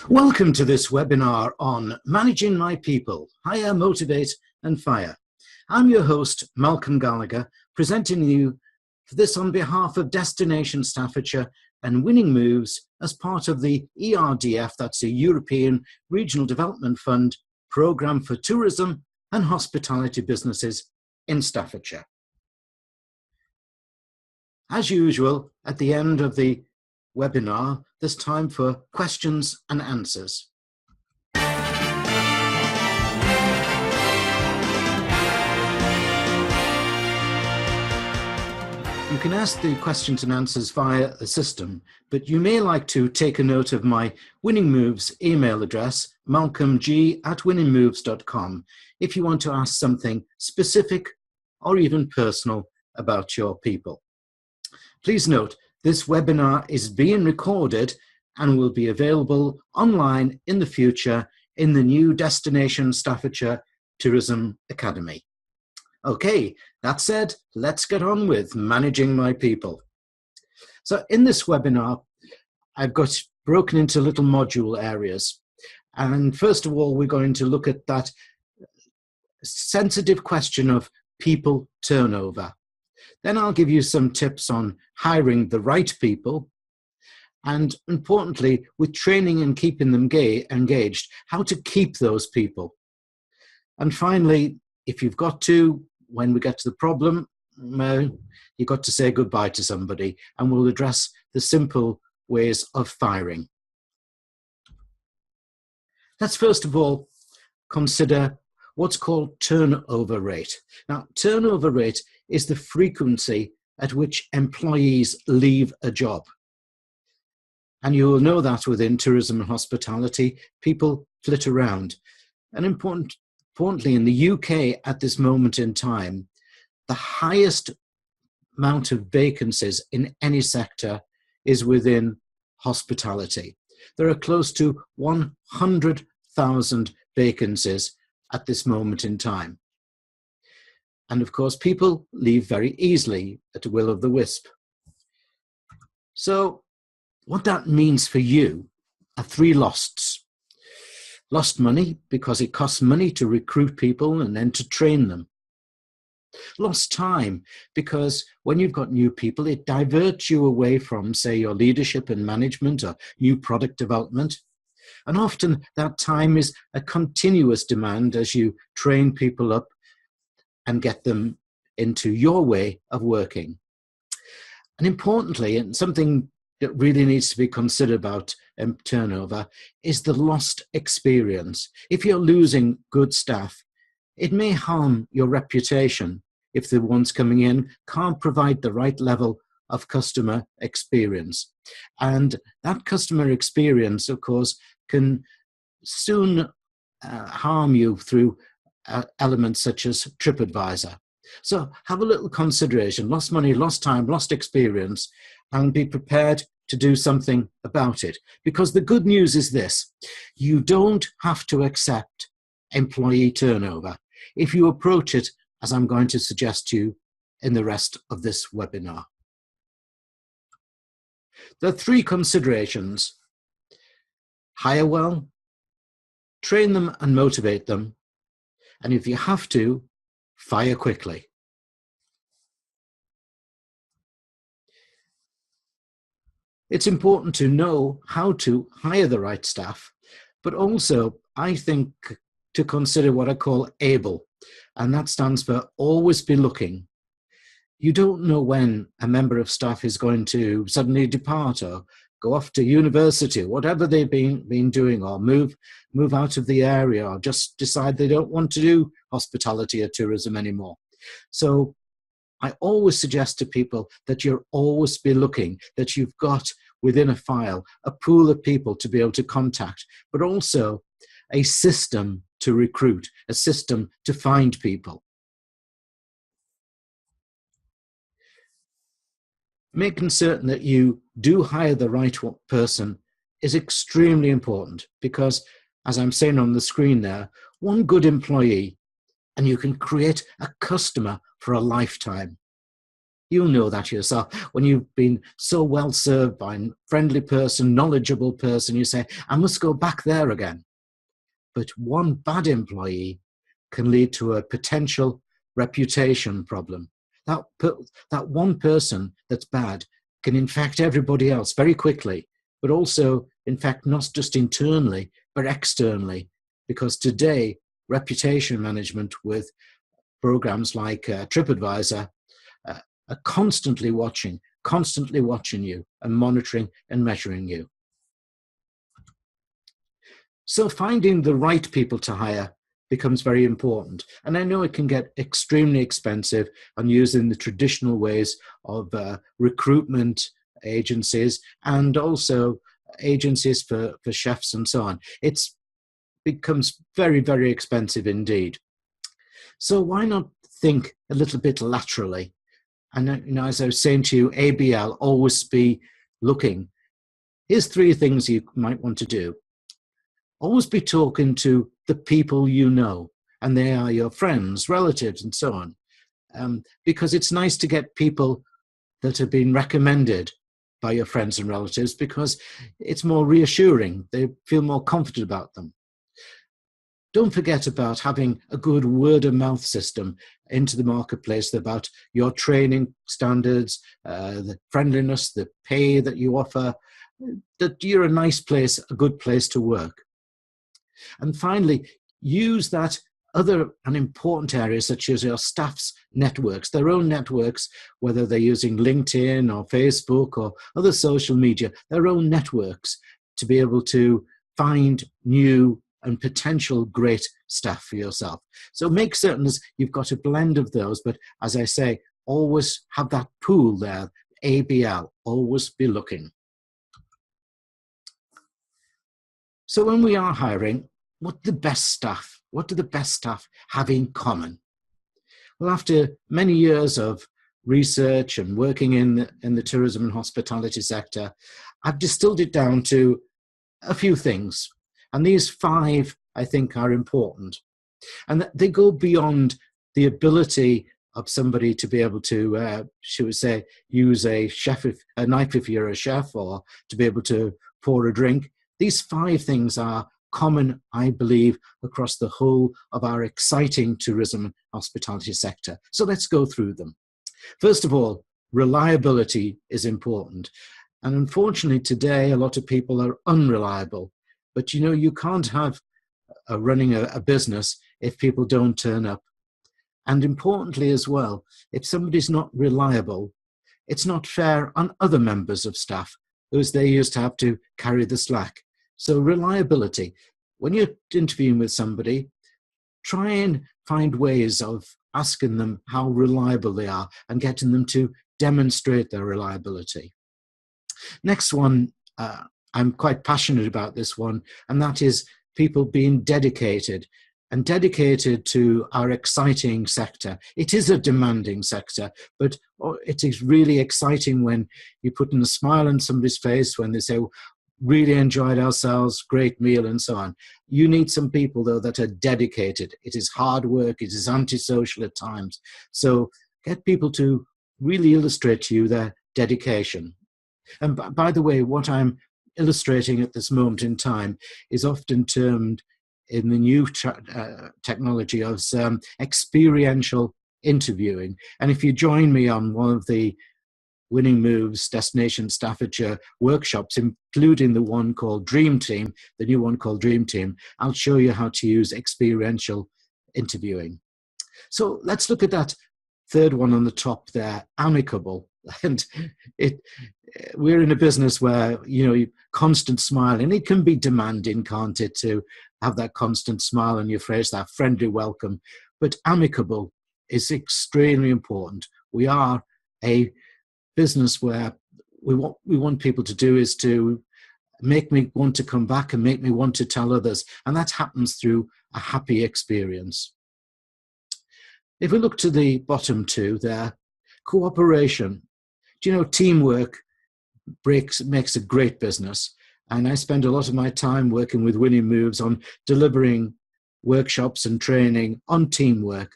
Welcome to this webinar on Managing My People, Hire, Motivate and Fire. I'm your host, Malcolm Gallagher, presenting you this on behalf of Destination Staffordshire and Winning Moves as part of the ERDF, that's a European Regional Development Fund programme for tourism and hospitality businesses in Staffordshire. As usual, at the end of the webinar, there's time for questions and answers. You can ask the questions and answers via the system, but you may like to take a note of my Winning Moves email address, malcolmg@winningmoves.com, if you want to ask something specific or even personal about your people. Please note, this webinar is being recorded and will be available online in the future in the new Destination Staffordshire Tourism Academy. Okay, that said, let's get on with managing my people. So in this webinar, I've got broken into little module areas. And first of all, we're going to look at that sensitive question of people turnover. Then I'll give you some tips on hiring the right people, and importantly, with training and keeping them engaged, how to keep those people. And finally, if you've got to, when we get to the problem, you've got to say goodbye to somebody, and we'll address the simple ways of firing. Let's first of all consider what's called turnover rate. Now, turnover rate is the frequency at which employees leave a job. And you will know that within tourism and hospitality, people flit around. And importantly, in the UK at this moment in time, the highest amount of vacancies in any sector is within hospitality. There are close to 100,000 vacancies at this moment in time. And of course, people leave very easily at the will of the wisp. So what that means for you are three losts. Lost money, because it costs money to recruit people and then to train them. Lost time, because when you've got new people, it diverts you away from, say, your leadership and management or new product development. And often that time is a continuous demand as you train people up and get them into your way of working. And importantly, and something that really needs to be considered about turnover, is the lost experience. If you're losing good staff, it may harm your reputation if the ones coming in can't provide the right level of customer experience. And that customer experience, of course, can soon harm you through elements such as TripAdvisor. So have a little consideration: lost money, lost time, lost experience, and be prepared to do something about it. Because the good news is this: you don't have to accept employee turnover if you approach it as I'm going to suggest to you in the rest of this webinar. There are three considerations: hire well, train them and motivate them, and if you have to, fire quickly. It's important to know how to hire the right staff, but also, I think, to consider what I call ABLE, and that stands for always be looking. You don't know when a member of staff is going to suddenly depart or go off to university, whatever they've been doing, or move out of the area, or just decide they don't want to do hospitality or tourism anymore. So I always suggest to people that you'll always be looking, that you've got within a file a pool of people to be able to contact, but also a system to recruit, a system to find people. Making certain that you do hire the right person is extremely important, because, as I'm saying on the screen there, one good employee and you can create a customer for a lifetime. You'll know that yourself. When you've been so well served by a friendly person, knowledgeable person, you say, I must go back there again. But one bad employee can lead to a potential reputation problem. That one person that's bad can infect everybody else very quickly, but also infect not just internally, but externally. Because today, reputation management with programs like TripAdvisor are constantly watching you and monitoring and measuring you. So finding the right people to hire becomes very important. And I know it can get extremely expensive on using the traditional ways of recruitment agencies and also agencies for chefs and so on. It becomes very, very expensive indeed. So why not think a little bit laterally? And as I was saying to you, ABL, always be looking. Here's 3 things you might want to do. Always be talking to the people you know, and they are your friends, relatives, and so on. Because it's nice to get people that have been recommended by your friends and relatives because it's more reassuring. They feel more confident about them. Don't forget about having a good word of mouth system into the marketplace about your training standards, the friendliness, the pay that you offer, that you're a nice place, a good place to work. And finally, use that other and important areas such as your staff's networks, their own networks, whether they're using LinkedIn or Facebook or other social media, their own networks to be able to find new and potential great staff for yourself. So make certain as you've got a blend of those, but as I say, always have that pool there, ABL, always be looking. So when we are hiring, what do the best staff have in common? Well, after many years of research and working in the tourism and hospitality sector, I've distilled it down to a few things. And these 5, I think, are important. And they go beyond the ability of somebody to be able to, should we say, use a knife if you're a chef, or to be able to pour a drink. These 5 things are common, I believe, across the whole of our exciting tourism and hospitality sector. So let's go through them. First of all, reliability is important. And unfortunately, today, a lot of people are unreliable. But you can't have running a business if people don't turn up. And importantly as well, if somebody's not reliable, it's not fair on other members of staff, because they used to have to carry the slack. So reliability. When you're interviewing with somebody, try and find ways of asking them how reliable they are and getting them to demonstrate their reliability. Next one, I'm quite passionate about this one, and that is people being dedicated to our exciting sector. It is a demanding sector, but it is really exciting when you put in a smile on somebody's face when they say, really enjoyed ourselves, great meal, and so on. You need some people, though, that are dedicated. It is hard work. It is antisocial at times. So get people to really illustrate to you their dedication. And by the way, what I'm illustrating at this moment in time is often termed in the new technology as experiential interviewing. And if you join me on one of the Winning Moves Destination Staffordshire workshops, including the one called Dream Team, the new one called Dream Team, I'll show you how to use experiential interviewing. So let's look at that 3rd one on the top there, amicable. And we're in a business where, constant smiling, it can be demanding, can't it, to have that constant smile on your face, that friendly welcome. But amicable is extremely important. We are a business where what we want people to do is to make me want to come back and make me want to tell others. And that happens through a happy experience. If we look to the bottom 2 there, cooperation. Teamwork makes a great business. And I spend a lot of my time working with Winning Moves on delivering workshops and training on teamwork.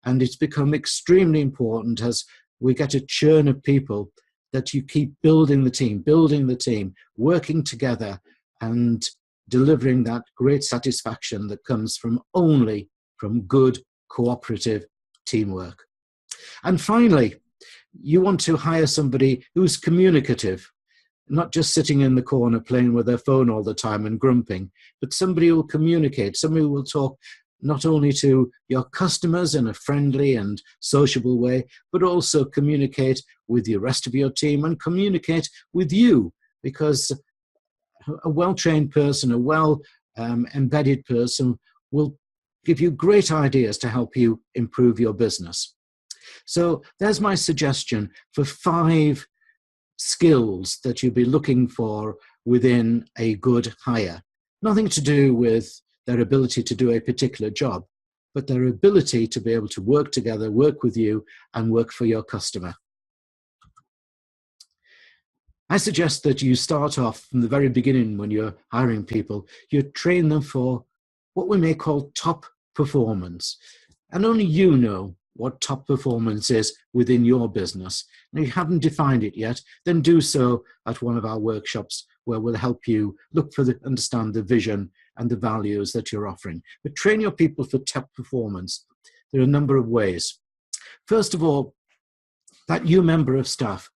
And it's become extremely important as we get a churn of people, that you keep building the team, working together and delivering that great satisfaction that comes only from good cooperative teamwork. And finally, you want to hire somebody who's communicative, not just sitting in the corner playing with their phone all the time and grumping, but somebody who will communicate, somebody who will talk not only to your customers in a friendly and sociable way, but also communicate with the rest of your team and communicate with you, because a well-trained person, a well-embedded person will give you great ideas to help you improve your business. So there's my suggestion for 5 skills that you'll be looking for within a good hire. Nothing to do with their ability to do a particular job, but their ability to be able to work together, work with you, and work for your customer. I suggest that you start off from the very beginning when you're hiring people. You train them for what we may call top performance. And only you know what top performance is within your business. And if you haven't defined it yet, then do so at one of our workshops, where we'll help you understand the vision and the values that you're offering. But train your people for top performance. There are a number of ways. First of all, that new member of staff,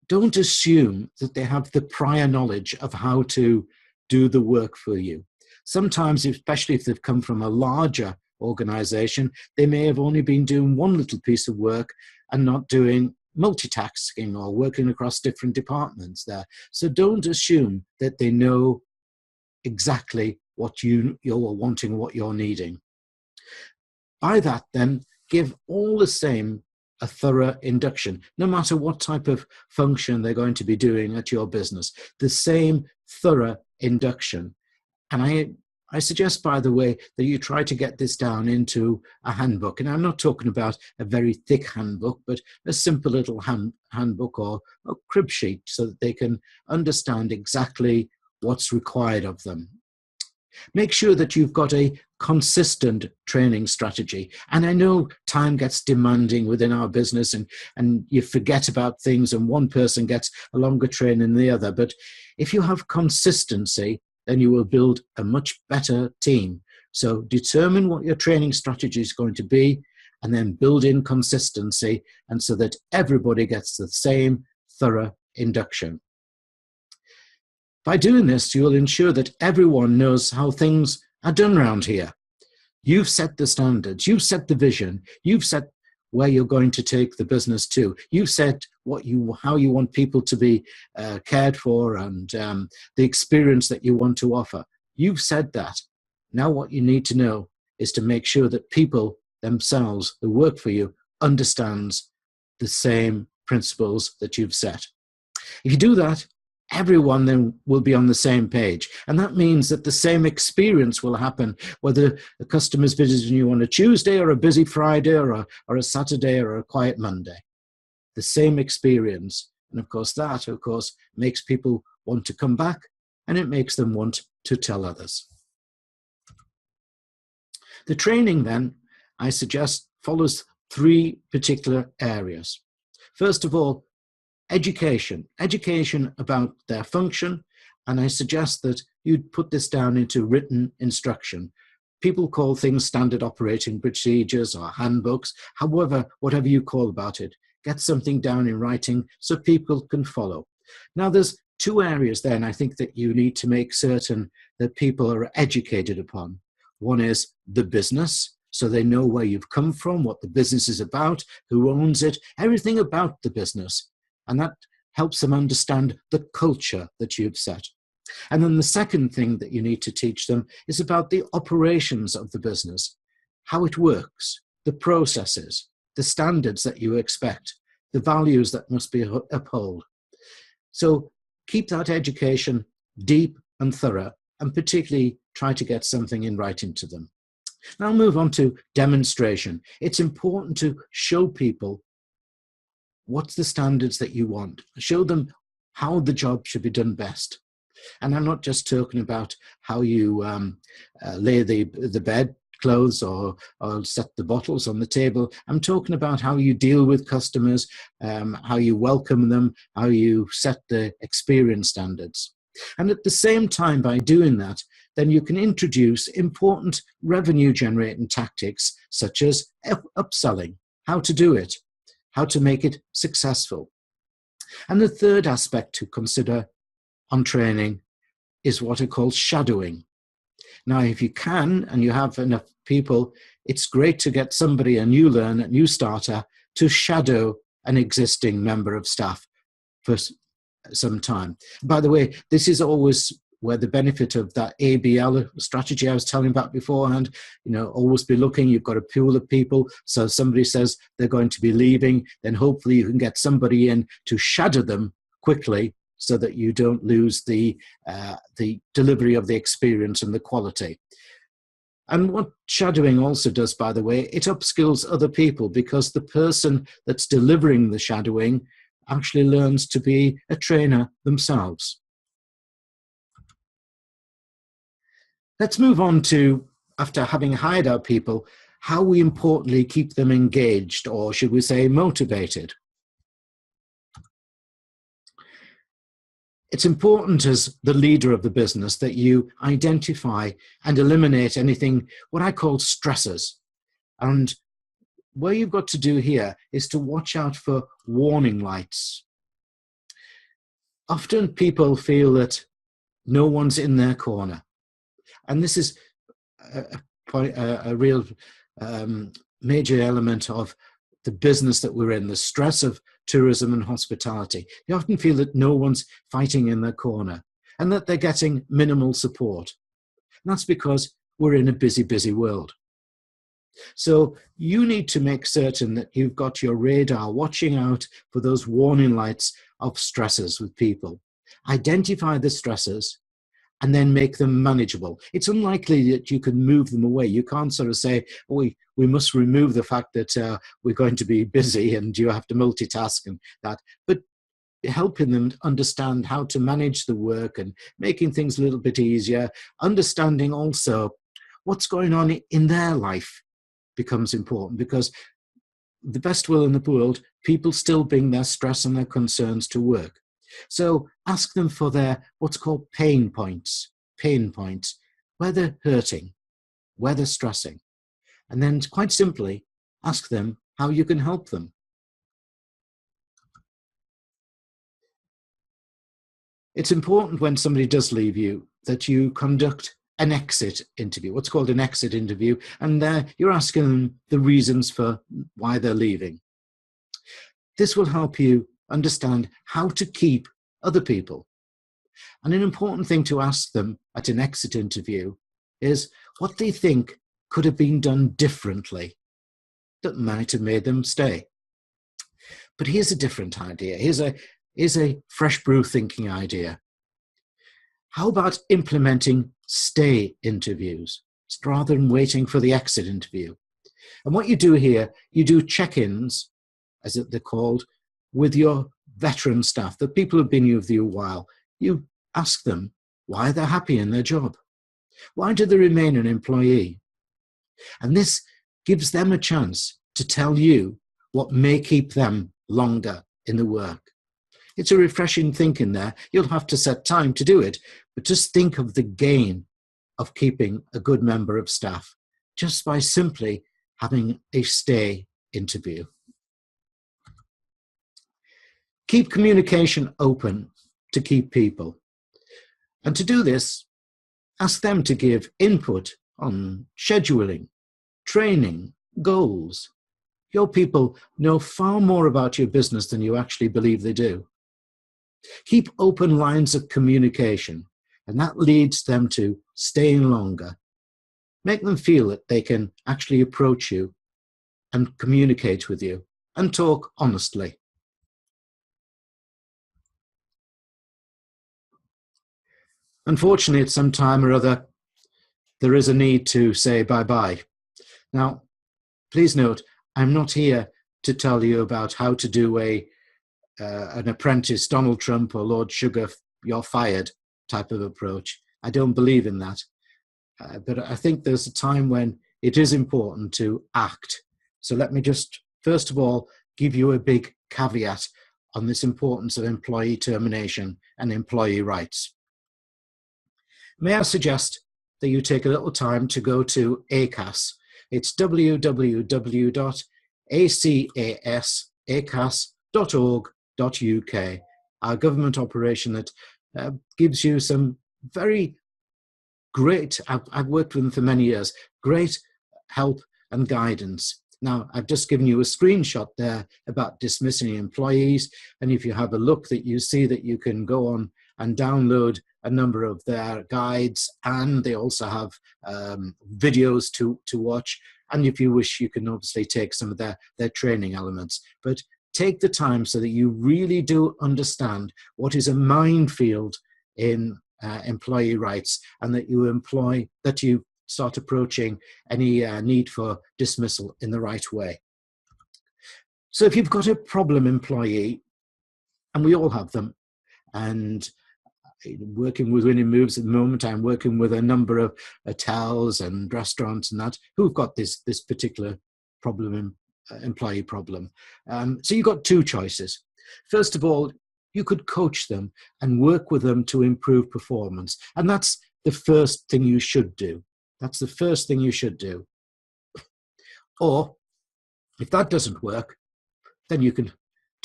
don't assume that they have the prior knowledge of how to do the work for you. Sometimes, especially if they've come from a larger organization, they may have only been doing one little piece of work and not doing multitasking or working across different departments there. So don't assume that they know exactly what you're wanting, what you're needing. By that, then, give all the same a thorough induction, no matter what type of function they're going to be doing at your business, the same thorough induction. And I suggest, by the way, that you try to get this down into a handbook. And I'm not talking about a very thick handbook, but a simple little handbook or a crib sheet, so that they can understand exactly what's required of them. Make sure that you've got a consistent training strategy. And I know time gets demanding within our business, and you forget about things, and one person gets a longer training than the other. But if you have consistency, then you will build a much better team. So determine what your training strategy is going to be, and then build in consistency, and so that everybody gets the same thorough induction. By doing this, you'll ensure that everyone knows how things are done around here. You've set the standards, you've set the vision, you've set where you're going to take the business to. You've set how you want people to be cared for, and the experience that you want to offer. You've said that. Now what you need to know is to make sure that people themselves who work for you understands the same principles that you've set. If you do that, everyone then will be on the same page. And that means that the same experience will happen, whether the customer's visiting you on a Tuesday or a busy Friday or a Saturday or a quiet Monday. The same experience. And of course, that, makes people want to come back, and it makes them want to tell others. The training then, I suggest, follows 3 particular areas. First of all, education about their function, and I suggest that you'd put this down into written instruction. People call things standard operating procedures or handbooks, whatever you call about it. Get something down in writing so people can follow. Now, there's 2 areas then I think that you need to make certain that people are educated upon. One is the business, so they know where you've come from, what the business is about, who owns it, everything about the business. And that helps them understand the culture that you've set. And then the second thing that you need to teach them is about the operations of the business, how it works, the processes, the standards that you expect, the values that must be upheld. So keep that education deep and thorough, and particularly try to get something in writing to them. Now I'll move on to demonstration. It's important to show people what's the standards that you want. Show them how the job should be done best. And I'm not just talking about how you lay the bed, clothes or set the bottles on the table. I'm talking about how you deal with customers, how you welcome them, how you set the experience standards. And at the same time, by doing that, then you can introduce important revenue generating tactics such as upselling, how to do it, how to make it successful. And the third aspect to consider on training is what are called shadowing. Now, if you can, and you have enough people, it's great to get somebody, a new learner, a new starter, to shadow an existing member of staff for some time. By the way, this is always where the benefit of that ABL strategy I was telling about beforehand, always be looking, you've got a pool of people. So somebody says they're going to be leaving, then hopefully you can get somebody in to shadow them quickly so that you don't lose the delivery of the experience and the quality. And what shadowing also does, by the way, it upskills other people, because the person that's delivering the shadowing actually learns to be a trainer themselves. Let's move on to, after having hired our people, how we importantly keep them engaged, or should we say motivated. It's important as the leader of the business that you identify and eliminate anything, what I call stressors. And what you've got to do here is to watch out for warning lights. Often people feel that no one's in their corner. And this is a real major element of the business that we're in, the stress of tourism and hospitality. You often feel that no one's fighting in their corner and that they're getting minimal support. And that's because we're in a busy, busy world. So you need to make certain that you've got your radar watching out for those warning lights of stressors with people. Identify the stressors and then make them manageable. It's unlikely that you can move them away. You can't sort of say, oh, we must remove the fact that we're going to be busy and you have to multitask and that. But helping them understand how to manage the work and making things a little bit easier, understanding also what's going on in their life becomes important, because the best will in the world, people still bring their stress and their concerns to work. So ask them for their what's called pain points, where they're hurting, where they're stressing. And then quite simply, ask them how you can help them. It's important when somebody does leave you that you conduct an exit interview, what's called an exit interview, and you're asking them the reasons for why they're leaving. This will help you understand how to keep other people. And an important thing to ask them at an exit interview is what they think could have been done differently that might have made them stay. But here's a different idea. Here's a fresh brew thinking idea. How about implementing stay interviews rather than waiting for the exit interview? And what you do here, you do check-ins, as they're called, with your veteran staff, the people who've been with you a while. You ask them why they're happy in their job. Why do they remain an employee? And this gives them a chance to tell you what may keep them longer in the work. It's a refreshing thinking there. You'll have to set time to do it, but just think of the gain of keeping a good member of staff just by simply having a stay interview. Keep communication open to keep people. And to do this, ask them to give input on scheduling, training, goals. Your people know far more about your business than you actually believe they do. Keep open lines of communication, and that leads them to staying longer. Make them feel that they can actually approach you and communicate with you and talk honestly. Unfortunately, at some time or other, there is a need to say bye-bye. Now, please note, I'm not here to tell you about how to do an apprentice Donald Trump or Lord Sugar, you're fired type of approach. I don't believe in that. But I think there's a time when it is important to act. So let me just, first of all, give you a big caveat on this importance of employee termination and employee rights. May I suggest that you take a little time to go to ACAS. It's www.acas.org.uk, our government operation that gives you some very great, I've worked with them for many years, great help and guidance. Now, I've just given you a screenshot there about dismissing employees, and if you have a look, that you see that you can go on and download a number of their guides, and they also have videos to watch. And if you wish, you can obviously take some of their training elements. But take the time so that you really do understand what is a minefield in employee rights, and that you start approaching any need for dismissal in the right way. So if you've got a problem employee, and we all have them, and working with Winning Moves at the moment, I'm working with a number of hotels and restaurants and that who've got this particular problem, employee problem. So you've got two choices. First of all, you could coach them and work with them to improve performance. And that's the first thing you should do. That's the first thing you should do. Or if that doesn't work, then you can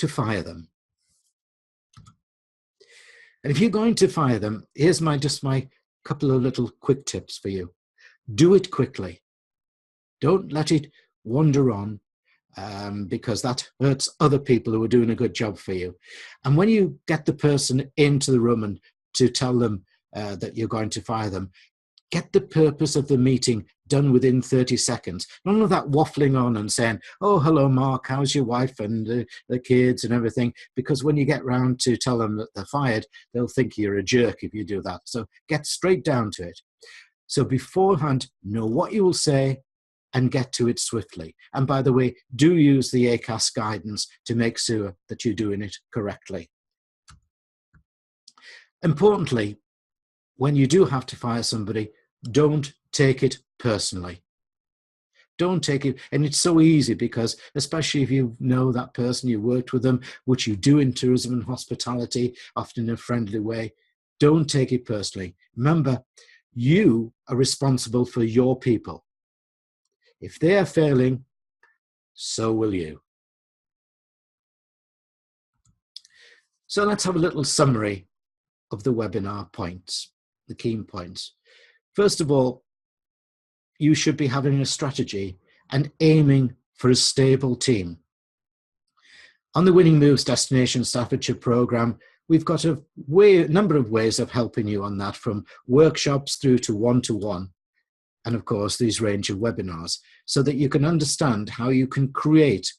fire them. And if you're going to fire them, here's my couple of little quick tips for you. Do it quickly. Don't let it wander on, because that hurts other people who are doing a good job for you. And when you get the person into the room and to tell them that you're going to fire them, get the purpose of the meeting done within 30 seconds. None of that waffling on and saying, oh, hello, Mark, how's your wife and the kids and everything? Because when you get round to tell them that they're fired, they'll think you're a jerk if you do that. So get straight down to it. So beforehand, know what you will say and get to it swiftly. And by the way, do use the ACAS guidance to make sure that you're doing it correctly. Importantly, when you do have to fire somebody, don't take it personally. Don't take it, and it's so easy because, especially if you know that person, you worked with them, which you do in tourism and hospitality, often in a friendly way, don't take it personally. Remember, you are responsible for your people. If they are failing, so will you. So let's have a little summary of the webinar points, the key points. First of all, you should be having a strategy and aiming for a stable team. On the Winning Moves Destination Staffordshire program, we've got a number of ways of helping you on that, from workshops through to one-to-one, and of course these range of webinars, so that you can understand how you can create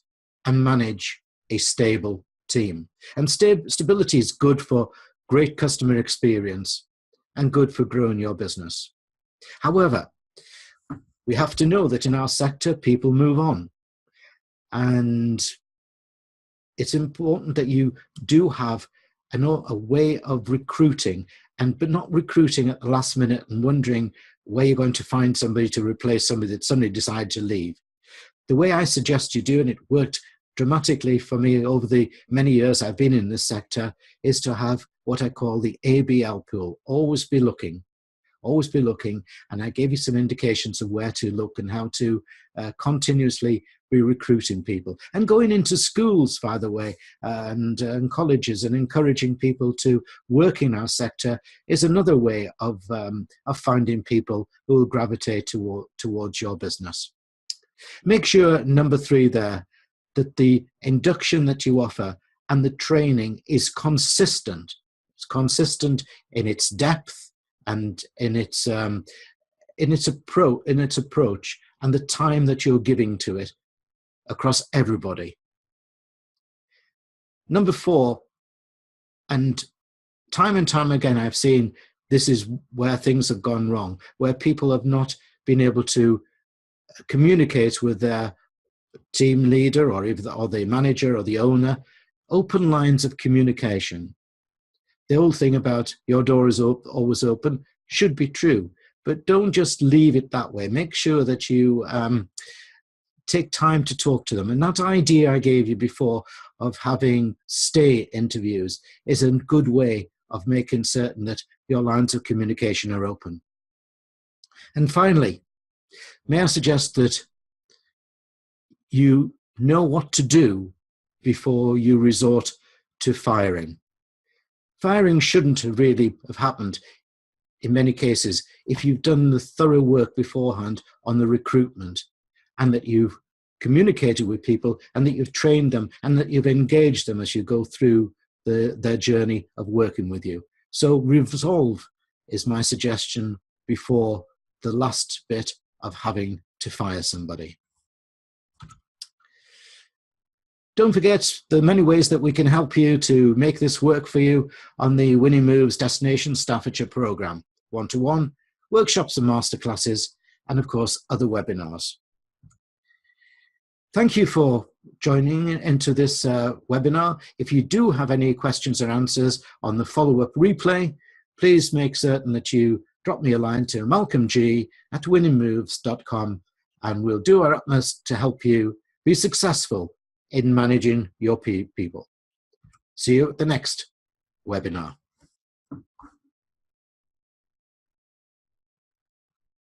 and manage a stable team. And stability is good for great customer experience and good for growing your business. However, we have to know that in our sector, people move on. And it's important that you do have a way of recruiting, but not recruiting at the last minute and wondering where you're going to find somebody to replace somebody that suddenly decided to leave. The way I suggest you do, and it worked dramatically for me over the many years I've been in this sector, is to have what I call the ABL pool. Always be looking. Always be looking, and I gave you some indications of where to look and how to continuously be recruiting people. And going into schools, by the way, and colleges, and encouraging people to work in our sector is another way of finding people who will gravitate towards your business. Make sure, number 3 there, that the induction that you offer and the training is consistent. It's consistent in its depth and in its approach and the time that you're giving to it across everybody. Number 4, and time again I've seen this is where things have gone wrong, where people have not been able to communicate with their team leader or the manager or the owner. Open lines of communication. The old thing about your door is always open should be true, but don't just leave it that way. Make sure that you take time to talk to them. And that idea I gave you before of having stay interviews is a good way of making certain that your lines of communication are open. And finally, may I suggest that you know what to do before you resort to firing. Firing shouldn't really have happened in many cases if you've done the thorough work beforehand on the recruitment, and that you've communicated with people, and that you've trained them, and that you've engaged them as you go through their journey of working with you. So resolve is my suggestion before the last bit of having to fire somebody. Don't forget the many ways that we can help you to make this work for you on the Winning Moves Destination Staffordshire program. One-to-one, workshops and masterclasses, and of course, other webinars. Thank you for joining into this webinar. If you do have any questions or answers on the follow-up replay, please make certain that you drop me a line to malcolmg@winningmoves.com, and we'll do our utmost to help you be successful in managing your people. See you at the next webinar.